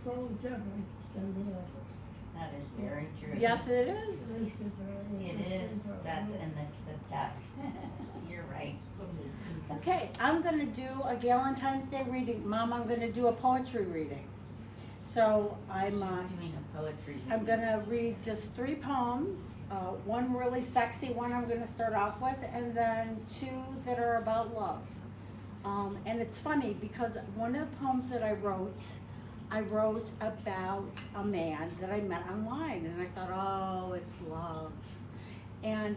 so different than the other. That is very true. Yes, it is. It is. That's the best. You're right. Okay, I'm gonna do a GALentine's Day reading. Mom, I'm gonna do a poetry reading. So She's doing a poetry. I'm gonna read just 3 poems. One really sexy one I'm gonna start off with, and then 2 that are about love. And it's funny because one of the poems that I wrote about a man that I met online, and I thought, oh, it's love. And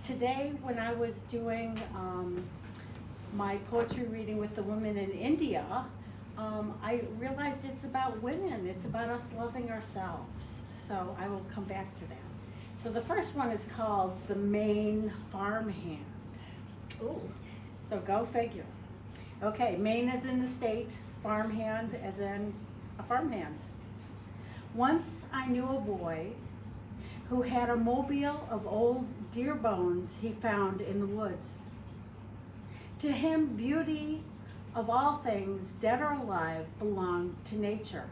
today when I was doing my poetry reading with the women in India, I realized it's about women. It's about us loving ourselves. So I will come back to that. So the first one is called The Maine Farmhand. Oh, So go figure. Okay, Maine as in the state, farmhand as in a farmhand. Once I knew a boy who had a mobile of old deer bones he found in the woods. To him, beauty of all things, dead or alive, belonged to nature.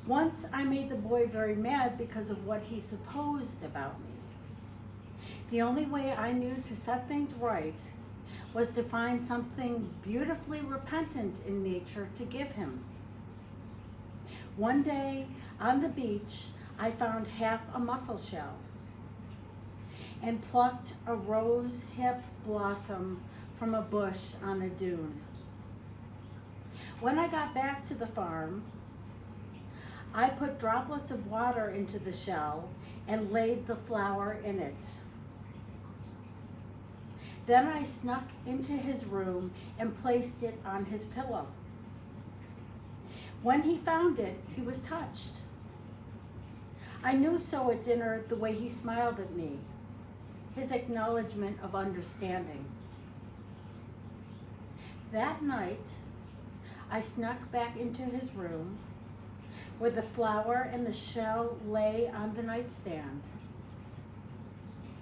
Once I made the boy very mad because of what he supposed about me. The only way I knew to set things right was to find something beautifully repentant in nature to give him. One day on the beach, I found half a mussel shell and plucked a rose hip blossom from a bush on a dune. When I got back to the farm, I put droplets of water into the shell and laid the flower in it. Then I snuck into his room and placed it on his pillow. When he found it, he was touched. I knew so at dinner the way he smiled at me, his acknowledgement of understanding. That night, I snuck back into his room where the flower and the shell lay on the nightstand,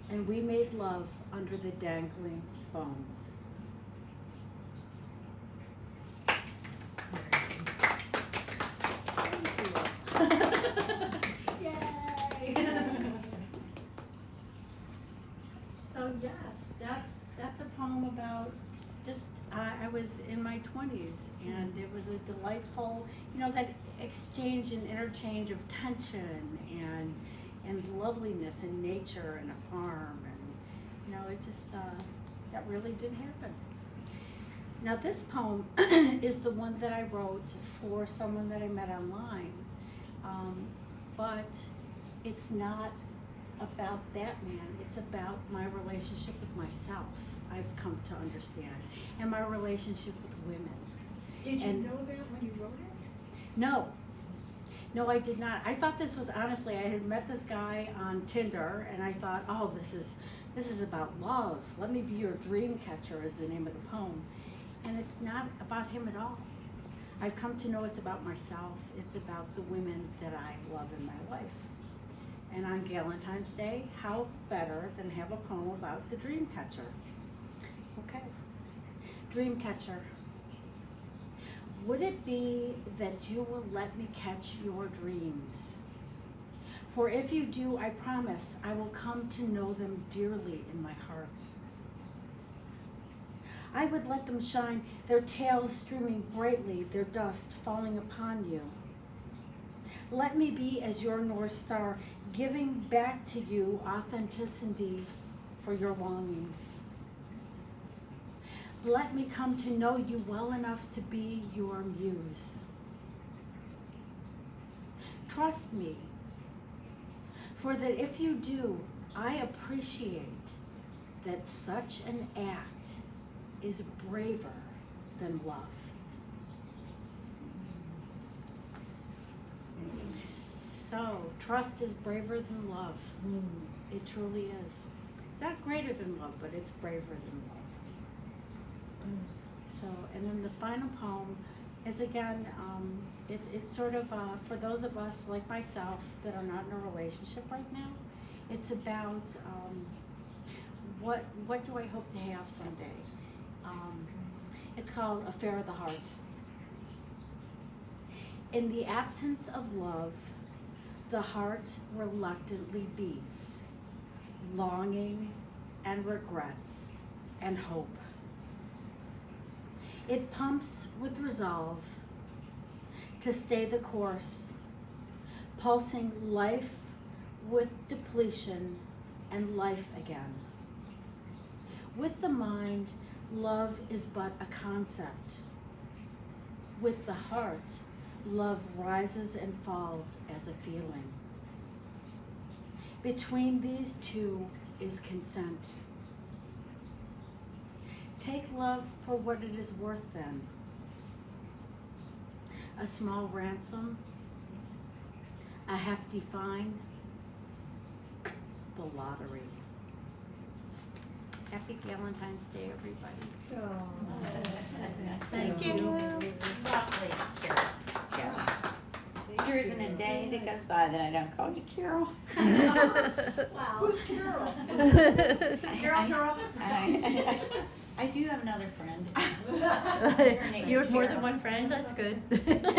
and we made love under the dangling bones. Yay! So yes, that's a poem about just I was in my 20s, and it was a delightful, that exchange and interchange of tension and loveliness in nature and a farm, and it just that really did happen. Now this poem is the one that I wrote for someone that I met online, but it's not about that man. It's about my relationship with myself, I've come to understand, and my relationship with women. did you know that when you wrote it? No, I did not. I thought this was, honestly, I had met this guy on Tinder, and I thought, oh, this is about love. Let me be your dream catcher is the name of the poem. And it's not about him at all. I've come to know it's about myself. It's about the women that I love in my life. And on GALentine's Day, how better than have a poem about the dream catcher? Okay. Dream catcher. Would it be that you will let me catch your dreams? For if you do, I promise I will come to know them dearly in my heart. I would let them shine, their tails streaming brightly, their dust falling upon you. Let me be as your North Star, giving back to you authenticity for your longings. Let me come to know you well enough to be your muse. Trust me, for that if you do, I appreciate that such an act is braver than love. So, trust is braver than love. It truly is. It's not greater than love, but it's braver than love. So, and then the final poem is again, it's sort of for those of us like myself that are not in a relationship right now. It's about what do I hope to have someday. It's called Affair of the Heart. In the absence of love, the heart reluctantly beats, longing and regrets and hope. It pumps with resolve to stay the course, pulsing life with depletion and life again. With the mind, love is but a concept. With the heart, love rises and falls as a feeling. Between these two is consent. Take love for what it is worth then. A small ransom, a hefty fine, the lottery. Happy GALentine's Day, everybody. Thank you. Lovely, Carol. There isn't a day that goes by that I don't call you Carol. Wow. Who's Carol? Carol's our other friend. I do have another friend. You have more than one friend, that's good.